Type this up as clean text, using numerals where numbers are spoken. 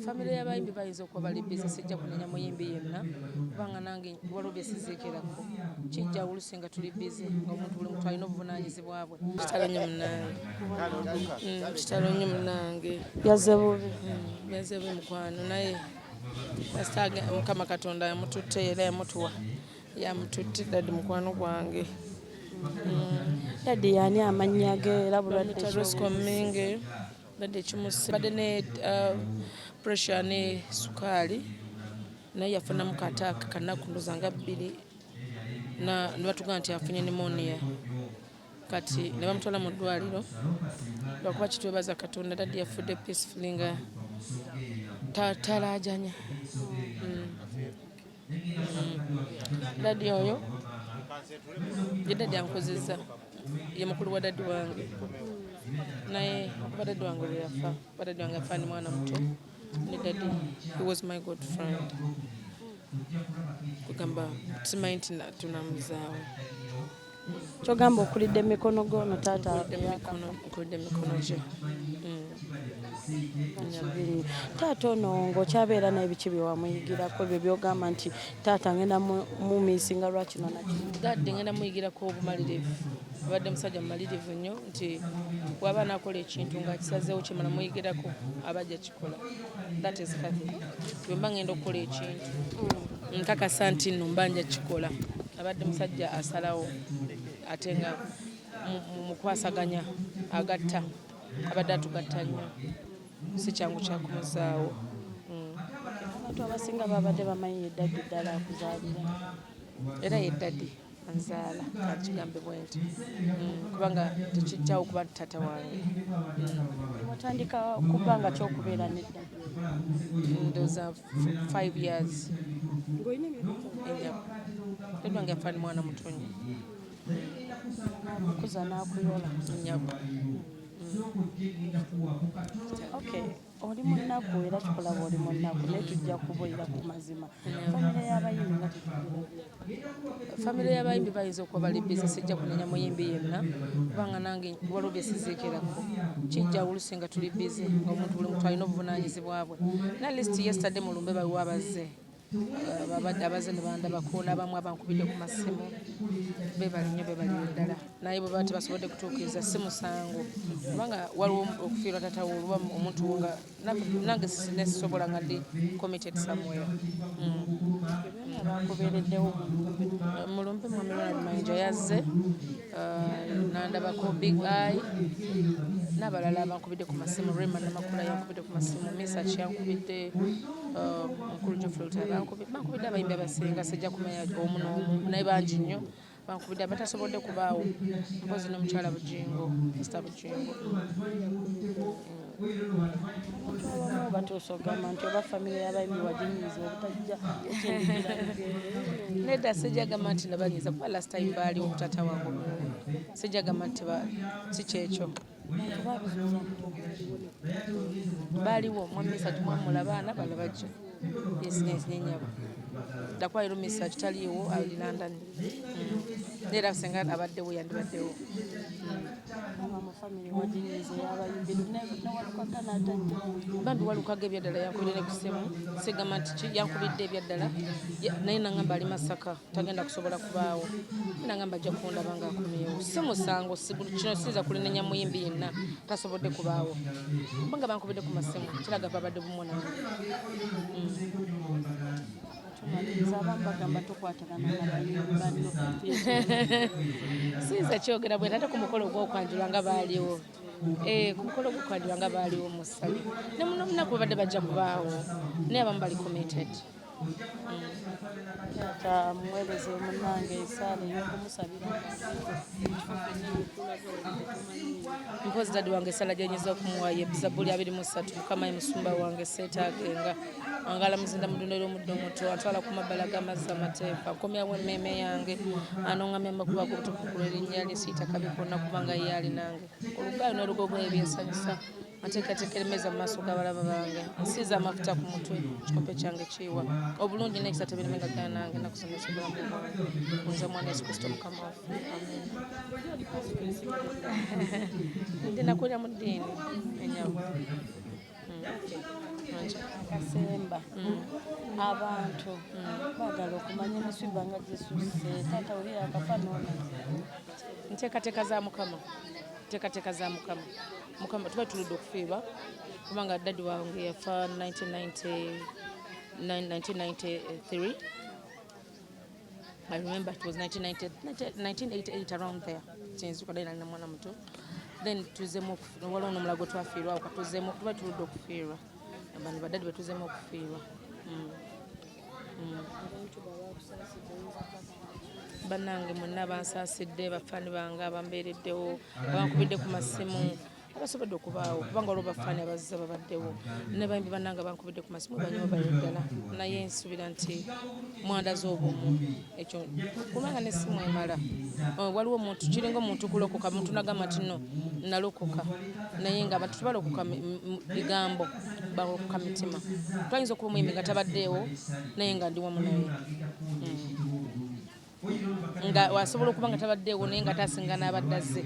Family y'abayimbi bayinza okuba bali busy sijja kunenya muyimbi yenna kubanga nange waliwo bye siziikirako kijja oluusi nga tuli busy ng'omuntu buli muntu alina obuvunaanyizibwa bwe. Kitalo nnyo munnange yazze bubi mukwano naye Mukama Katonda yamututte era yamututte Daddy mukwano gwange. Daddy yani amannya ge era bulwadde Roscoe Minge badde kimuse badde ne pressure ne sukaali naye yafunamu kataaka kanaku ndoza nga 2 ne batugamba nti afunye pneumonia kati ne bamutwala mu ddwaliro lwakuba kitwebaza Katonda Daddy yafudde peacefully nga talaajanya. Daddy oyo ye Daddy ankozezza ye mukulu wa Daddy wange naye okuba Daddy wange lwe yafa kuba Daddy wange yafa ni mwana muto ne Daddy he was my good friend kugamba simanyi nti tunamuzaawo kyogamba okulidde emikono gono taata okulidde emikono gye. Taata ono ng'okyabeera n'ebiki bye wamuyigirako ebyo byogamba nti taata ngenda mumiisinga lwakino nakino. Daddy ngenda muyigirako obumalirivu abadde musajja mumalirivu nnyo nti bw'aba naakola ekintu ng'akisazeewo kyemala muyigirako abajja kikola. That is Kathy. Bwe mba ngenda okukola ekintu nkakasa nti nno mba nja kikola. Abadde musajja asalawo ate nga mu kwasaganya agatta abadde atugatta nnyo si kyangu kyakumuzaawo. Abantu abasinga babadde bamanyi ye Daddy ddala akuzaalira era ye Daddy anzaala kakigambe bwe nti kubanga tekijjawo kuba nti taata wange. watandika kubanga kyokubeera ne Daddy ndowooza 5 years ng'olina emyaka Daddy wange yafa ni mwana muto nnyo kuza n'akuyola. Okay, oli munnaku era tukulaba oli munnaku naye tujja kubuulira ku mazima. Family y'abayimbi bayinza okuba bali busy sijja kunenya muyimbi yenna kubanga nange waliwo bye siziikirako kijja oluusi nga tuli busy ng'omuntu buli muntu alina obuvunaanyizibwa bwe. Na list yesterday mu lumbe baliwo abazze babadde abazze ne bandabako n'abamu abankubidde ku masimu beebali nnyo beebaliyo ddala naye bwe baba tebasobodde kutuukiriza si musango kubanga waliwo okufiirwa taata wo oluba omuntu nga nange nesisobola nga ndi committed somewhere. Bakubeereddewo mu lumbe mwami Ronald Mayinja yazze n'andabako Big Eye n'abalala abankubidde ku masimu Raymond Namakula yankubidde ku masimu Message yankubidde mukulu Geoffrey bankubidde abayimbi abasinga sijja kumanya omu n'omu naye bangi nnyo bankubidde abatasobodde kubaawo mpozi n'omukyala Bujingo Mr. Bujingo. batuusa ogamba nti oba famire y'abayimbi waginyiza obutajja nedda sijjagamba nti nabanyiza kuba last time baaliwo taata wange sijjagamba nti si kyekyo baaliwo Message mwamulaba abaana balabajja nyabo dakwaliro Message taliiwo ali London neera senga abaddewo yandibaddewo bambi walukaga ebyaddala yankubidde ku ssimu sigamba nti yankubidde ebyaddala naye nangamba ali Masaka tagenda kusobola kubaawo nangamba ajja kundaba nga akomyewo si musango kino siyinza kulinenya muyimbi yenna tasobodde kubaawo kubanga bankubidde ku masimu kiraga babadde bumu nange. Siyinza kyogera bwe ate ku mukolo gw'okwanjulwa nga baaliwo ku mukolo gw'okwanjulwa nga baaliwo mu ssali ne muno munaku babadde bajja kubaawo naye abamu bali committed. Mweleze munnange esaala ey'okumusabira mpozi Daddy wange esaala gyenyiza okumuwa ye Zabbuli 23 Mukama ye musumba wange seetaagenga angala muzinda mudondera omuddo omuto atwala ku mabbala g'amazzi amateefu akomyawo emmeeme yange anoŋŋamya amakubo ag'obutukuvu erinnya lye siita kabi konna kubanga ye ali nange olugaayo n'olugogo ebyensanyusa mateekateeka emmeeza mu maaso g'abalaba bange nsiiza amafuta ku mutwe kikompe kyange kiiwa obulungi n'ekisa tebirimenga gana nange nakusomesa obulamu bwange nze mwana Yesu Kristo Mukama waffe ndi nakulira mu ddiini enyawo Kasemba abantu baagala okumanya emiswiba nga gisusse taata oli akafa noona nteekateeka za mukama tuba tuludde okufiirwa kubanga daddi wange yafa 1993. I remember it was 1988 around there. Kyenzuka dai nalina mwana muto. Then tuzemu waliwo n'omulago twafiirwa awo katuzemu tuba tuludde okufiirwa. Abantu badaddi betuzemu okufiirwa. Bannange mwenna bansaasidde bafaani bange abambeereddewo abankubidde ku masimu abasobodde okubaawo kubanga olwo bafaani abazza babaddewo n'abayimbi bannange abankubidde ku masimu banyobayo ddala naye nsuubira nti mwandaze obumu ekyo kubanga n'essimu emala waliwo omuntu kiringa omuntu kulokoka muntu nagamba nti no nalokoka naye nga abantu tebalokoka bigambo balokoka mitima twayinza okuba omuyimbi nga tabaddeewo naye nga ndi wamu naye nga wasobola okuba nga tabaddeewo naye nga taasinga n'abadde azze